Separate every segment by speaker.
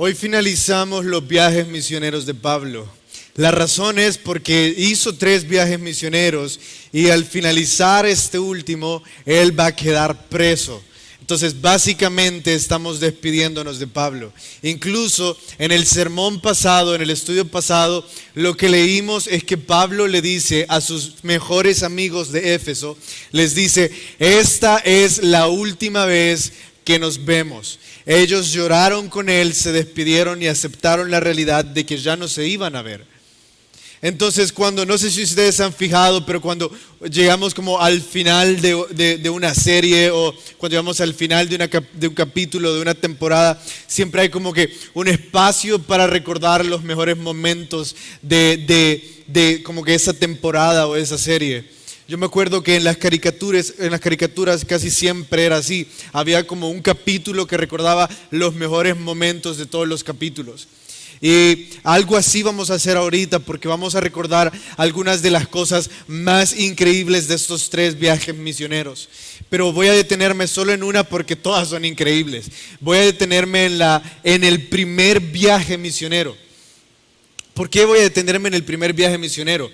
Speaker 1: Hoy finalizamos los viajes misioneros de Pablo. La razón es porque hizo 3 viajes misioneros y al finalizar este último, él va a quedar preso. Entonces, básicamente estamos despidiéndonos de Pablo. Incluso en el sermón pasado, en el estudio pasado, lo que leímos es que Pablo le dice a sus mejores amigos de Éfeso, les dice, esta es la última vez que nos vemos. Ellos lloraron con él, se despidieron y aceptaron la realidad de que ya no se iban a ver. Entonces no sé si ustedes han fijado, pero cuando llegamos como al final de una serie o cuando llegamos al final de un capítulo, de una temporada, siempre hay como que un espacio para recordar los mejores momentos de como que esa temporada o esa serie. Yo me acuerdo que en las caricaturas casi siempre era así. Había como un capítulo que recordaba los mejores momentos de todos los capítulos. Y algo así vamos a hacer ahorita porque vamos a recordar algunas de las cosas más increíbles de estos 3 viajes misioneros. Pero voy a detenerme solo en una porque todas son increíbles. Voy a detenerme en el primer viaje misionero. ¿Por qué voy a detenerme en el primer viaje misionero?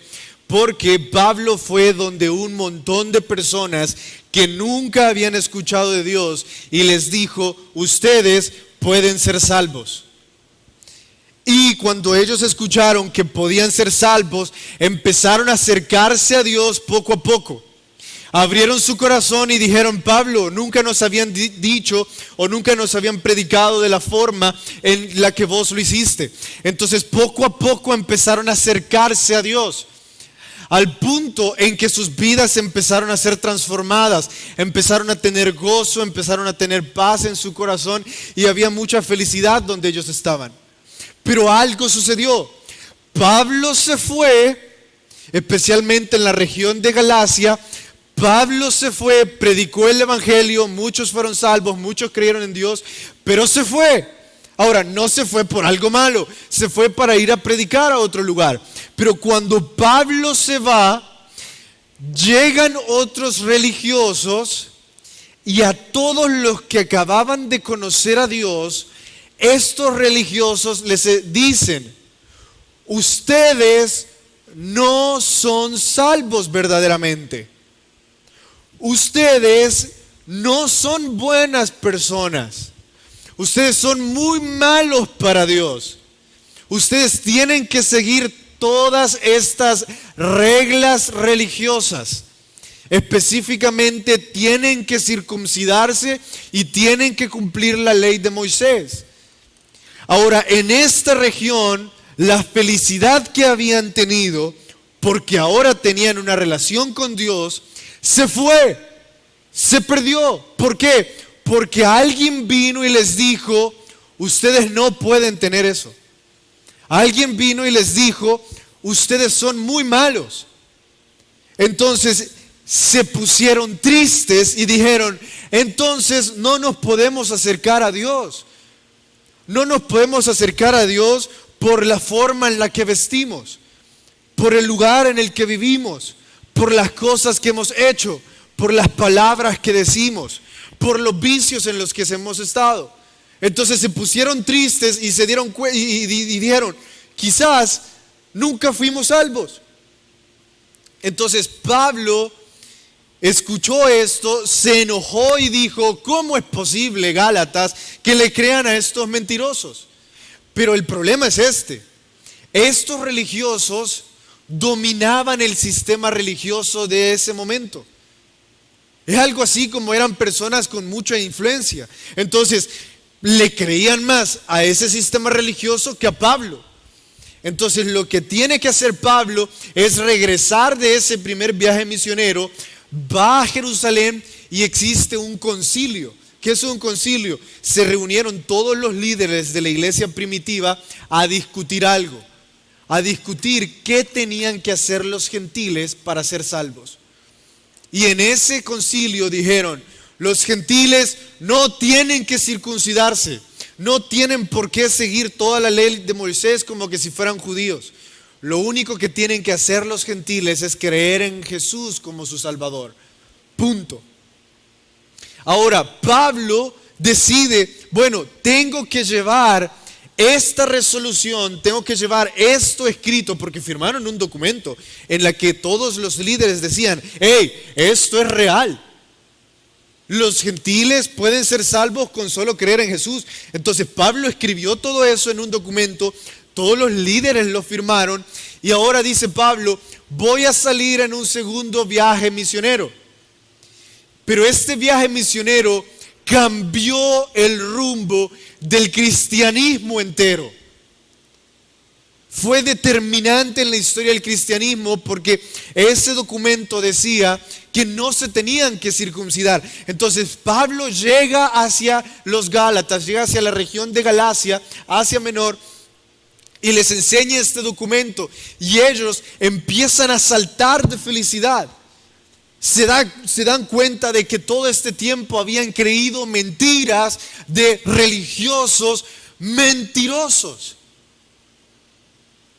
Speaker 1: Porque Pablo fue donde un montón de personas que nunca habían escuchado de Dios y les dijo, ustedes pueden ser salvos. Y cuando ellos escucharon que podían ser salvos, empezaron a acercarse a Dios poco a poco. Abrieron su corazón y dijeron, Pablo, nunca nos habían dicho o nunca nos habían predicado de la forma en la que vos lo hiciste. Entonces poco a poco empezaron a acercarse a Dios. Al punto en que sus vidas empezaron a ser transformadas, empezaron a tener gozo, empezaron a tener paz en su corazón y había mucha felicidad donde ellos estaban. Pero algo sucedió. Pablo se fue, especialmente en la región de Galacia. Pablo se fue, predicó el evangelio, muchos fueron salvos, muchos creyeron en Dios, pero se fue. Ahora, no se fue por algo malo, se fue para ir a predicar a otro lugar. Pero cuando Pablo se va, llegan otros religiosos y a todos los que acababan de conocer a Dios, estos religiosos les dicen, ustedes no son salvos verdaderamente. Ustedes no son buenas personas. Ustedes son muy malos para Dios. Ustedes tienen que seguir todas estas reglas religiosas. Específicamente tienen que circuncidarse y tienen que cumplir la ley de Moisés. Ahora, en esta región, la felicidad que habían tenido, porque ahora tenían una relación con Dios, se fue, se perdió. ¿Por qué? Porque alguien vino y les dijo, ustedes no pueden tener eso. Alguien vino y les dijo, ustedes son muy malos. Entonces se pusieron tristes y dijeron, entonces no nos podemos acercar a Dios. No nos podemos acercar a Dios por la forma en la que vestimos, por el lugar en el que vivimos, por las cosas que hemos hecho, por las palabras que decimos, por los vicios en los que hemos estado. Entonces se pusieron tristes y se dieron y dijeron, quizás nunca fuimos salvos. Entonces Pablo escuchó esto, se enojó y dijo, ¿cómo es posible, Gálatas, que le crean a estos mentirosos? Pero el problema es este. Estos religiosos dominaban el sistema religioso de ese momento. Es algo así como eran personas con mucha influencia. Entonces, le creían más a ese sistema religioso que a Pablo. Entonces, lo que tiene que hacer Pablo es regresar de ese primer viaje misionero, va a Jerusalén y existe un concilio. ¿Qué es un concilio? Se reunieron todos los líderes de la iglesia primitiva a discutir algo, a discutir qué tenían que hacer los gentiles para ser salvos. Y en ese concilio dijeron, los gentiles no tienen que circuncidarse, no tienen por qué seguir toda la ley de Moisés como que si fueran judíos. Lo único que tienen que hacer los gentiles es creer en Jesús como su Salvador. Punto. Ahora, Pablo decide, bueno, tengo que llevar esta resolución, tengo que llevar esto escrito, porque firmaron un documento en la que todos los líderes decían, hey, esto es real. Los gentiles pueden ser salvos con solo creer en Jesús. Entonces Pablo escribió todo eso en un documento, todos los líderes lo firmaron y ahora dice Pablo, voy a salir en un segundo viaje misionero. Pero este viaje misionero cambió el rumbo del cristianismo entero. Fue determinante en la historia del cristianismo porque ese documento decía que no se tenían que circuncidar. Entonces Pablo llega hacia los Gálatas, llega hacia la región de Galacia, Asia Menor, y les enseña este documento y ellos empiezan a saltar de felicidad. Se dan cuenta de que todo este tiempo habían creído mentiras de religiosos mentirosos.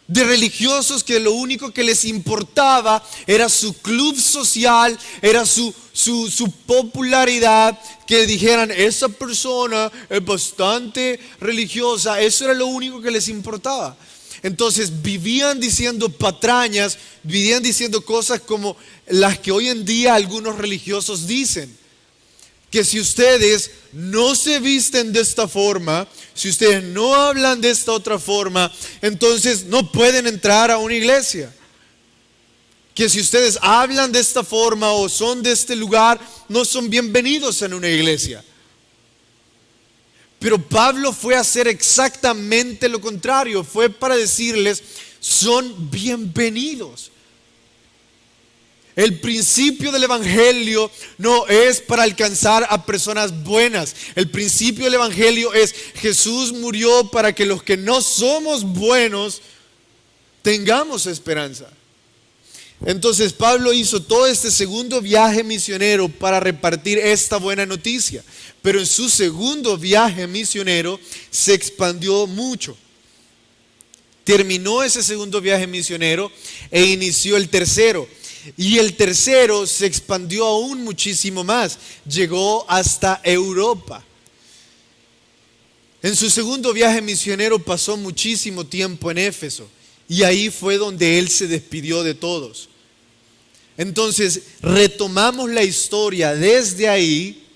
Speaker 1: De religiosos que lo único que les importaba era su club social, era su popularidad, que dijeran, esa persona es bastante religiosa, eso era lo único que les importaba. Entonces vivían diciendo patrañas, vivían diciendo cosas como las que hoy en día algunos religiosos dicen. Que si ustedes no se visten de esta forma, si ustedes no hablan de esta otra forma, entonces no pueden entrar a una iglesia. Que si ustedes hablan de esta forma o son de este lugar, no son bienvenidos en una iglesia. Pero Pablo fue a hacer exactamente lo contrario, fue para decirles, son bienvenidos. El principio del evangelio no es para alcanzar a personas buenas. El principio del evangelio es Jesús murió para que los que no somos buenos tengamos esperanza. Entonces Pablo hizo todo este segundo viaje misionero para repartir esta buena noticia. Pero en su segundo viaje misionero se expandió mucho. Terminó ese segundo viaje misionero e inició el tercero. Y el tercero se expandió aún muchísimo más, llegó hasta Europa. En su segundo viaje misionero pasó muchísimo tiempo en Éfeso y ahí fue donde él se despidió de todos. Entonces retomamos la historia desde ahí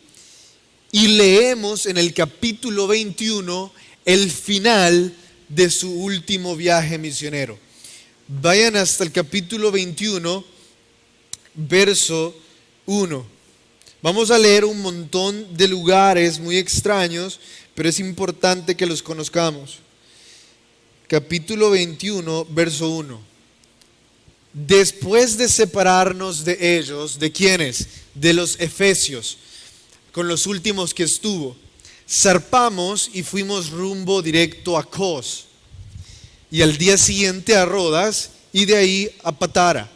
Speaker 1: y leemos en el capítulo 21 el final de su último viaje misionero. Vayan hasta el capítulo 21. Verso 1. Vamos a leer un montón de lugares muy extraños, pero es importante que los conozcamos. Capítulo 21, verso 1. Después de separarnos de ellos, ¿de quiénes? De los efesios, con los últimos que estuvo, zarpamos y fuimos rumbo directo a Cos, y al día siguiente a Rodas, y de ahí a Patara.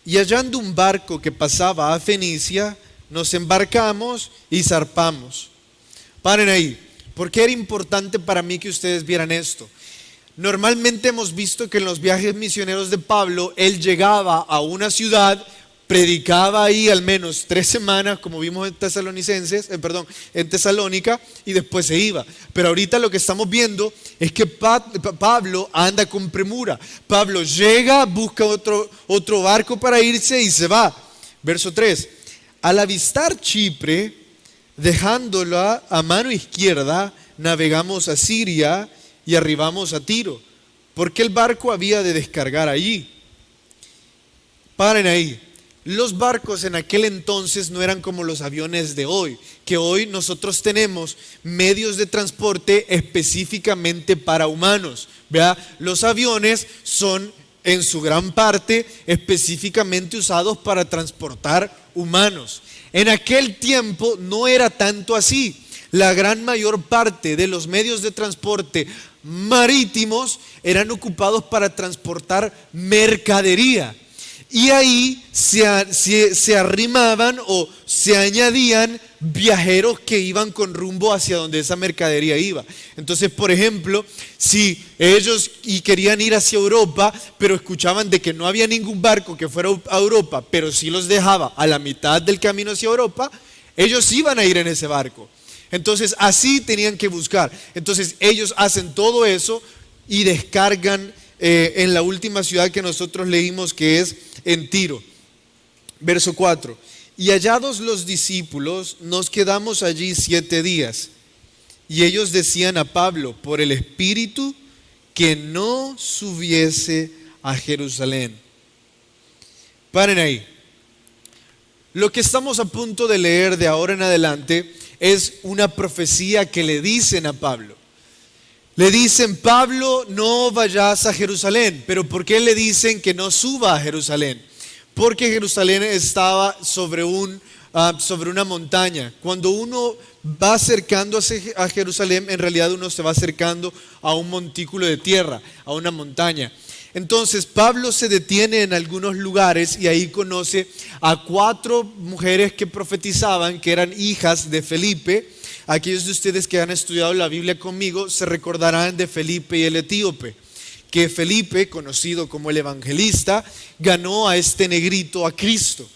Speaker 1: Y hallando un barco que pasaba a Fenicia, nos embarcamos y zarpamos. Paren ahí, porque era importante para mí que ustedes vieran esto. Normalmente hemos visto que en los viajes misioneros de Pablo, él llegaba a una ciudad, predicaba ahí al menos 3 semanas, como vimos en Tesalónica, y después se iba. Pero ahorita lo que estamos viendo es que Pablo anda con premura. Pablo llega, busca otro barco para irse y se va. Verso 3. Al avistar Chipre, dejándola a mano izquierda, navegamos a Siria y arribamos a Tiro, porque el barco había de descargar allí. Paren ahí. Los barcos en aquel entonces no eran como los aviones de hoy, que hoy nosotros tenemos medios de transporte específicamente para humanos. ¿Verdad? Los aviones son en su gran parte específicamente usados para transportar humanos. En aquel tiempo no era tanto así. La gran mayor parte de los medios de transporte marítimos eran ocupados para transportar mercadería. Y ahí se arrimaban o se añadían viajeros que iban con rumbo hacia donde esa mercadería iba. Entonces, por ejemplo, si ellos querían ir hacia Europa, pero escuchaban de que no había ningún barco que fuera a Europa, pero sí los dejaba a la mitad del camino hacia Europa, ellos iban a ir en ese barco. Entonces así tenían que buscar. Entonces ellos hacen todo eso y descargan en la última ciudad que nosotros leímos, que es en Tiro. Verso 4. Y hallados los discípulos, nos quedamos allí 7 días. Y ellos decían a Pablo, por el Espíritu, que no subiese a Jerusalén. Paren ahí. Lo que estamos a punto de leer de ahora en adelante es una profecía que le dicen a Pablo. Le dicen: Pablo, no vayas a Jerusalén. ¿Pero por qué le dicen que no suba a Jerusalén? Porque Jerusalén estaba sobre una montaña. Cuando uno va acercándose a Jerusalén, en realidad uno se va acercando a un montículo de tierra, a una montaña. Entonces Pablo se detiene en algunos lugares y ahí conoce a 4 mujeres que profetizaban, que eran hijas de Felipe. Aquellos de ustedes que han estudiado la Biblia conmigo se recordarán de Felipe y el etíope, que Felipe, conocido como el evangelista, ganó a este negrito a Cristo.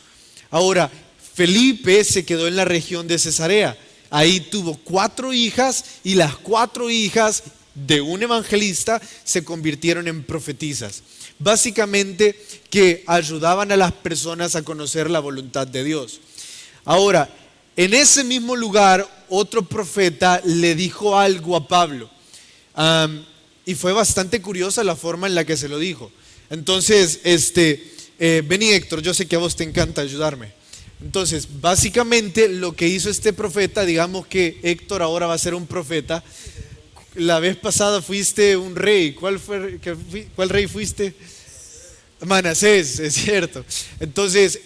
Speaker 1: Ahora, Felipe se quedó en la región de Cesarea. Ahí tuvo 4 hijas y las 4 hijas de un evangelista se convirtieron en profetisas. Básicamente que ayudaban a las personas a conocer la voluntad de Dios. Ahora, en ese mismo lugar, otro profeta le dijo algo a Pablo. Y fue bastante curiosa la forma en la que se lo dijo. Entonces, vení Héctor, yo sé que a vos te encanta ayudarme. Entonces, básicamente lo que hizo este profeta, digamos que Héctor ahora va a ser un profeta. La vez pasada fuiste un rey. ¿Cuál rey fuiste? Manasés, es cierto. Entonces,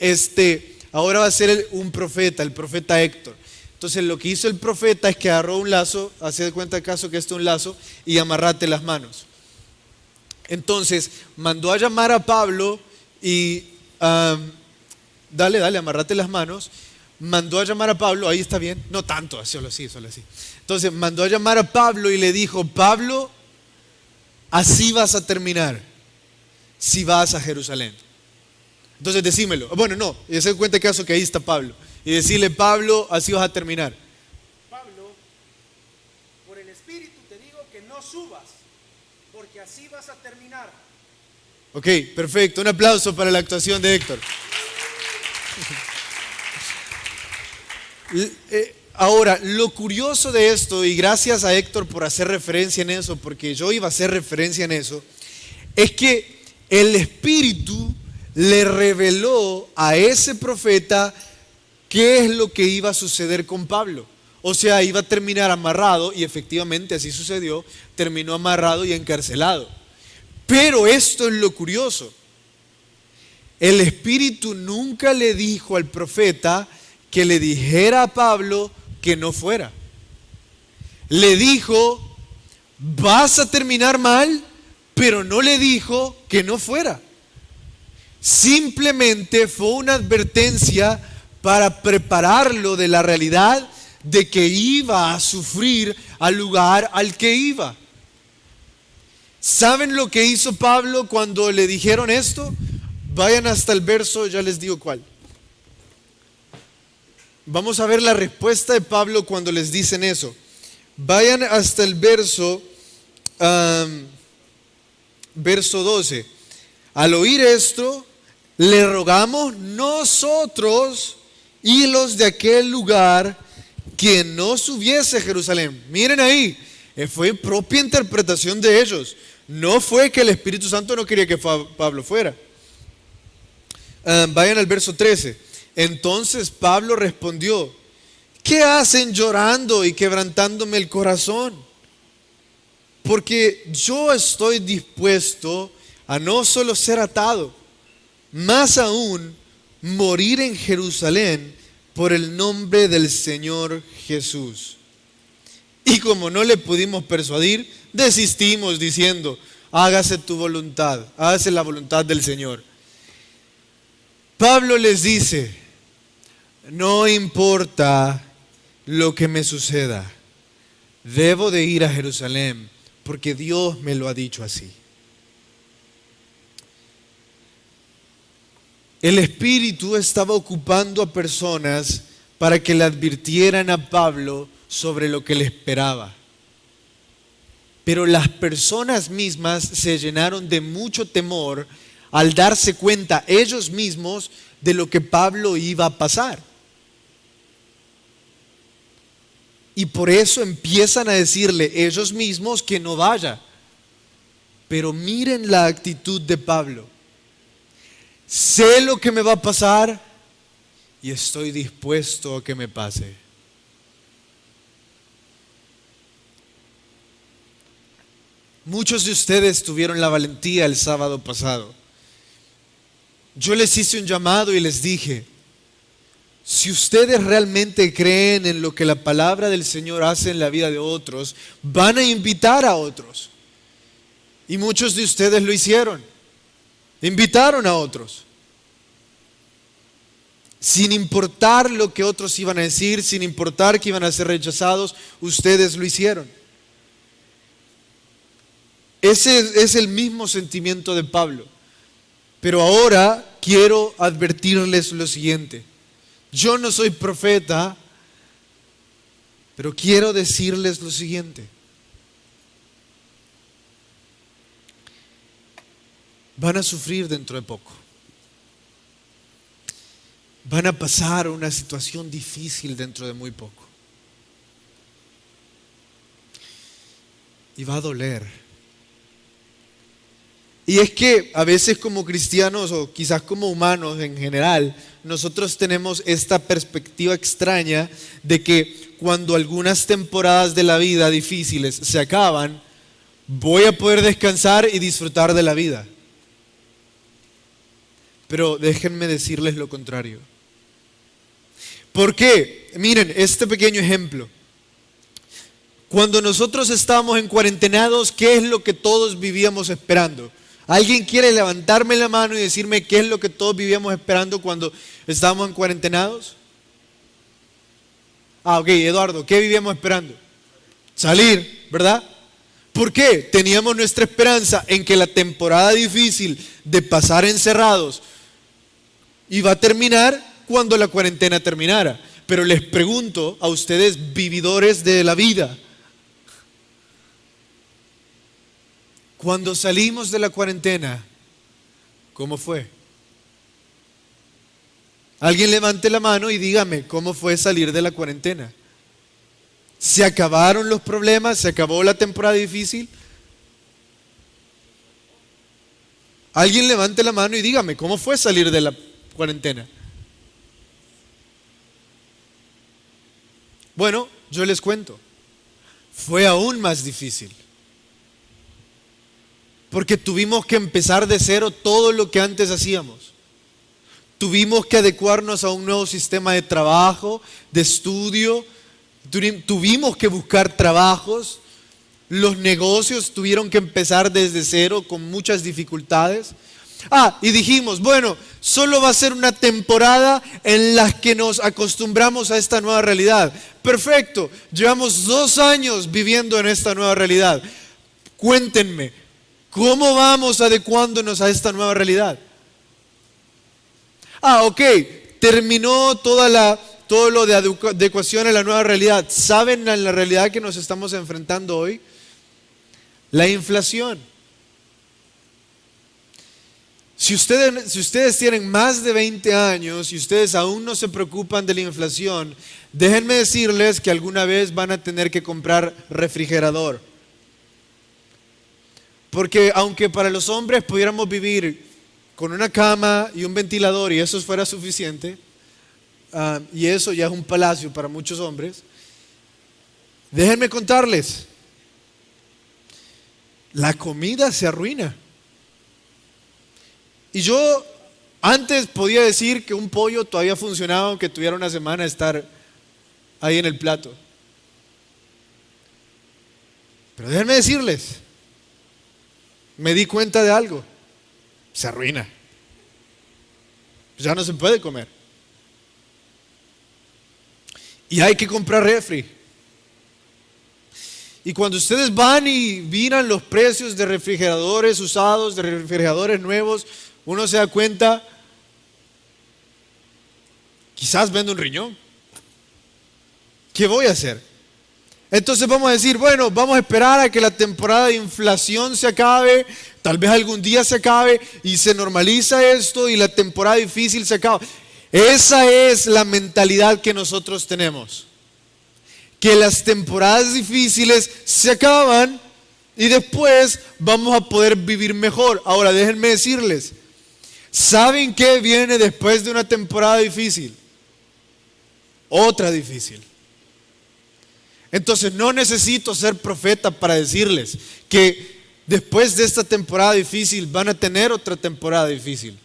Speaker 1: ahora va a ser un profeta, el profeta Héctor. Entonces lo que hizo el profeta es que agarró un lazo, hace de cuenta acaso que esto es un lazo, y amarrate las manos. Entonces mandó a llamar a Pablo y dale, amarrate las manos. Mandó a llamar a Pablo, ahí está bien, no tanto, solo así. Entonces mandó a llamar a Pablo y le dijo: Pablo, así vas a terminar si vas a Jerusalén. Entonces decímelo. Bueno, no, y se cuenta caso que ahí está Pablo. Y decirle: Pablo, así vas a terminar.
Speaker 2: Pablo, por el Espíritu te digo que no subas, porque así vas a terminar.
Speaker 1: Ok, perfecto. Un aplauso para la actuación de Héctor. Ahora, lo curioso de esto, y gracias a Héctor por hacer referencia en eso, porque yo iba a hacer referencia en eso, es que el Espíritu le reveló a ese profeta qué es lo que iba a suceder con Pablo. O sea, iba a terminar amarrado, y efectivamente así sucedió, terminó amarrado y encarcelado. Pero esto es lo curioso. El Espíritu nunca le dijo al profeta que le dijera a Pablo que no fuera. Le dijo: vas a terminar mal, pero no le dijo que no fuera. Simplemente fue una advertencia para prepararlo de la realidad de que iba a sufrir al lugar al que iba. ¿Saben lo que hizo Pablo cuando le dijeron esto? Vayan hasta el verso, ya les digo cuál. Vamos a ver la respuesta de Pablo cuando les dicen eso. Vayan hasta el verso 12. Al oír esto, le rogamos nosotros y los de aquel lugar que no subiese a Jerusalén. Miren ahí, fue propia interpretación de ellos. No fue que el Espíritu Santo no quería que Pablo fuera. Vayan al verso 13. Entonces Pablo respondió: ¿qué hacen llorando y quebrantándome el corazón? Porque yo estoy dispuesto a no solo ser atado, más aún morir en Jerusalén por el nombre del Señor Jesús. Y como no le pudimos persuadir, desistimos diciendo: hágase tu voluntad, hágase la voluntad del Señor. Pablo les dice: no importa lo que me suceda, debo de ir a Jerusalén porque Dios me lo ha dicho así. El Espíritu estaba ocupando a personas para que le advirtieran a Pablo sobre lo que le esperaba. Pero las personas mismas se llenaron de mucho temor al darse cuenta ellos mismos de lo que Pablo iba a pasar. Y por eso empiezan a decirle ellos mismos que no vaya. Pero miren la actitud de Pablo. Sé lo que me va a pasar y estoy dispuesto a que me pase. Muchos de ustedes tuvieron la valentía el sábado pasado. Yo les hice un llamado y les dije, si ustedes realmente creen en lo que la palabra del Señor hace en la vida de otros, van a invitar a otros. Y muchos de ustedes lo hicieron. Invitaron a otros. Sin importar lo que otros iban a decir, sin importar que iban a ser rechazados, ustedes lo hicieron. Ese es el mismo sentimiento de Pablo. Pero ahora quiero advertirles lo siguiente. Yo no soy profeta, pero quiero decirles lo siguiente. Van a sufrir dentro de poco. Van a pasar una situación difícil dentro de muy poco. Y va a doler. Y es que a veces como cristianos o quizás como humanos en general, nosotros tenemos esta perspectiva extraña de que cuando algunas temporadas de la vida difíciles se acaban, voy a poder descansar y disfrutar de la vida. Pero déjenme decirles lo contrario. ¿Por qué? Miren, este pequeño ejemplo. Cuando nosotros estábamos en cuarentenados, ¿qué es lo que todos vivíamos esperando? ¿Alguien quiere levantarme la mano y decirme qué es lo que todos vivíamos esperando cuando estábamos en cuarentenados? Ok, Eduardo, ¿qué vivíamos esperando? Salir, ¿verdad? ¿Por qué? Teníamos nuestra esperanza en que la temporada difícil de pasar encerrados iba a terminar cuando la cuarentena terminara. Pero les pregunto a ustedes, vividores de la vida, cuando salimos de la cuarentena, ¿cómo fue? Alguien levante la mano y dígame, ¿cómo fue salir de la cuarentena? ¿Se acabaron los problemas? ¿Se acabó la temporada difícil? Alguien levante la mano y dígame, ¿cómo fue salir de la cuarentena? Bueno, yo les cuento. Fue aún más difícil. Porque tuvimos que empezar de cero todo lo que antes hacíamos. Tuvimos que adecuarnos a un nuevo sistema de trabajo, de estudio. Tuvimos que buscar trabajos. Los negocios tuvieron que empezar desde cero con muchas dificultades. Y dijimos, bueno, solo va a ser una temporada en la que nos acostumbramos a esta nueva realidad. Perfecto, llevamos 2 años viviendo en esta nueva realidad. Cuéntenme, ¿cómo vamos adecuándonos a esta nueva realidad? Ok, terminó todo lo de adecuación a la nueva realidad. ¿Saben la realidad que nos estamos enfrentando hoy? La inflación. Si ustedes tienen más de 20 años y ustedes aún no se preocupan de la inflación, déjenme decirles que alguna vez van a tener que comprar refrigerador. Porque aunque para los hombres pudiéramos vivir con una cama y un ventilador y eso fuera suficiente, y eso ya es un palacio para muchos hombres, déjenme contarles, la comida se arruina. Y yo antes podía decir que un pollo todavía funcionaba aunque tuviera una semana de estar ahí en el plato. Pero déjenme decirles, me di cuenta de algo, se arruina. Ya no se puede comer. Y hay que comprar refri. Y cuando ustedes van y miran los precios de refrigeradores usados, de refrigeradores nuevos, uno se da cuenta, quizás vendo un riñón. ¿Qué voy a hacer? Entonces vamos a decir, bueno, vamos a esperar a que la temporada de inflación se acabe, tal vez algún día se acabe y se normaliza esto y la temporada difícil se acaba. Esa es la mentalidad que nosotros tenemos. Que las temporadas difíciles se acaban y después vamos a poder vivir mejor. Ahora déjenme decirles, ¿saben qué viene después de una temporada difícil? Otra difícil. Entonces no necesito ser profeta para decirles que después de esta temporada difícil van a tener otra temporada difícil.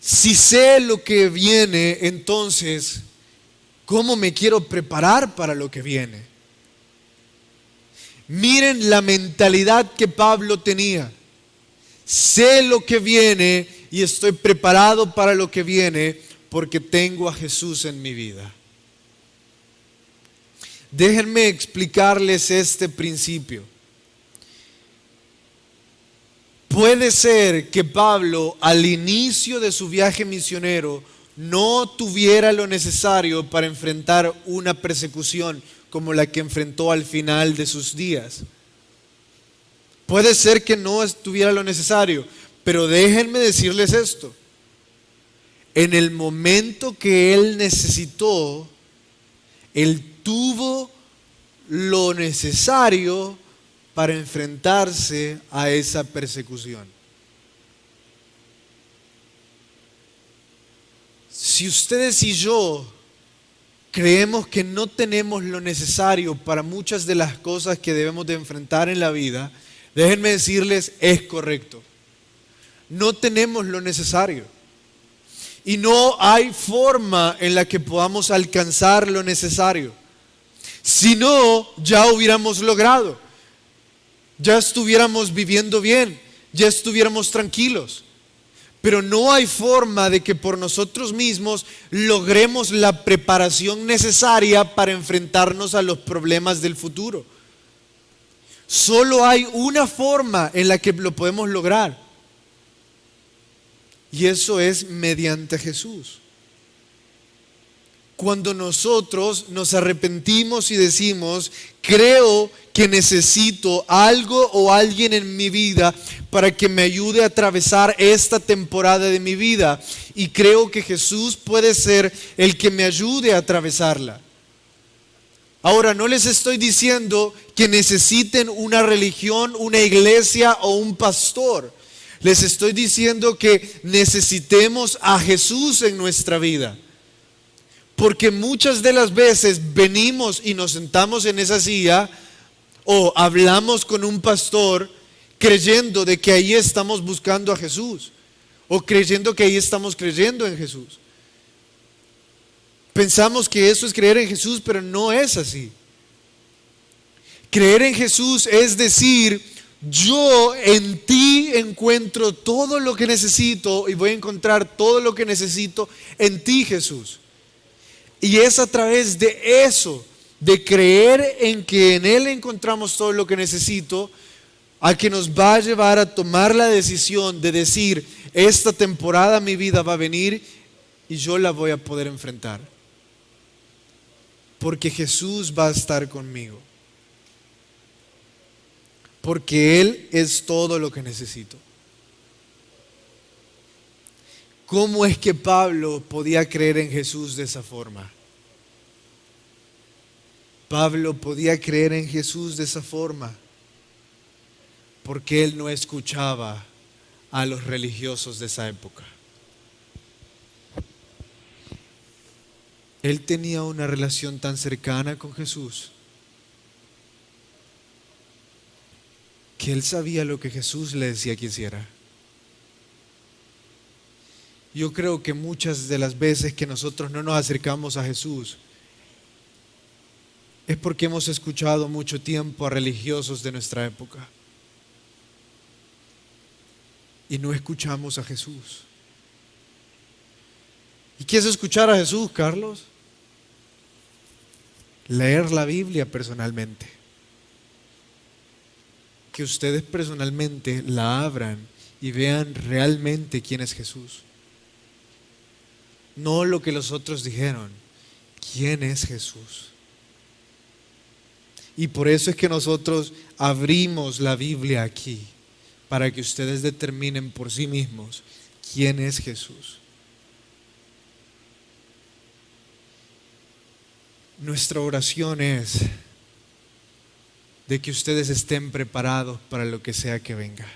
Speaker 1: Si sé lo que viene, entonces, ¿cómo me quiero preparar para lo que viene? Miren la mentalidad que Pablo tenía. Sé lo que viene y estoy preparado para lo que viene porque tengo a Jesús en mi vida. Déjenme explicarles este principio. Puede ser que Pablo al inicio de su viaje misionero no tuviera lo necesario para enfrentar una persecución como la que enfrentó al final de sus días. Puede ser que no tuviera lo necesario, pero déjenme decirles esto. En el momento que él necesitó, él tuvo lo necesario para enfrentarse a esa persecución. Si ustedes y yo creemos que no tenemos lo necesario para muchas de las cosas que debemos de enfrentar en la vida, déjenme decirles, es correcto. No tenemos lo necesario. Y no hay forma en la que podamos alcanzar lo necesario. Si no, ya hubiéramos logrado. Ya estuviéramos viviendo bien, ya estuviéramos tranquilos. Pero no hay forma de que por nosotros mismos logremos la preparación necesaria para enfrentarnos a los problemas del futuro. Solo hay una forma en la que lo podemos lograr. Y eso es mediante Jesús. Cuando nosotros nos arrepentimos y decimos, creo que necesito algo o alguien en mi vida para que me ayude a atravesar esta temporada de mi vida. Y creo que Jesús puede ser el que me ayude a atravesarla. Ahora, no les estoy diciendo que necesiten una religión, una iglesia o un pastor. Les estoy diciendo que necesitemos a Jesús en nuestra vida. Porque muchas de las veces venimos y nos sentamos en esa silla o hablamos con un pastor creyendo de que ahí estamos buscando a Jesús o creyendo que ahí estamos creyendo en Jesús. Pensamos que eso es creer en Jesús, pero no es así. Creer en Jesús es decir, yo en ti encuentro todo lo que necesito y voy a encontrar todo lo que necesito en ti, Jesús. Y es a través de eso, de creer en que en Él encontramos todo lo que necesito, a que nos va a llevar a tomar la decisión de decir, esta temporada mi vida va a venir y yo la voy a poder enfrentar. Porque Jesús va a estar conmigo. Porque Él es todo lo que necesito. ¿Cómo es que Pablo podía creer en Jesús de esa forma? Pablo podía creer en Jesús de esa forma porque él no escuchaba a los religiosos de esa época. Él tenía una relación tan cercana con Jesús que él sabía lo que Jesús le decía que hiciera. Yo creo que muchas de las veces que nosotros no nos acercamos a Jesús es porque hemos escuchado mucho tiempo a religiosos de nuestra época y no escuchamos a Jesús. ¿Y qué es escuchar a Jesús, Carlos? Leer la Biblia personalmente. Que ustedes personalmente la abran y vean realmente quién es Jesús. No lo que los otros dijeron, ¿Quién es Jesús? Y por eso es que nosotros abrimos la Biblia aquí, para que ustedes determinen por sí mismos quién es Jesús. Nuestra oración es de que ustedes estén preparados para lo que sea que venga,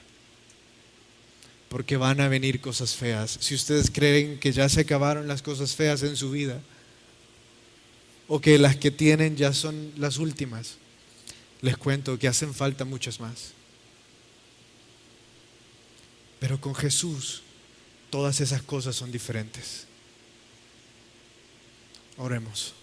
Speaker 1: porque van a venir cosas feas. Si ustedes creen que ya se acabaron las cosas feas en su vida, o que las que tienen ya son las últimas, les cuento que hacen falta muchas más. Pero con Jesús todas esas cosas son diferentes. Oremos.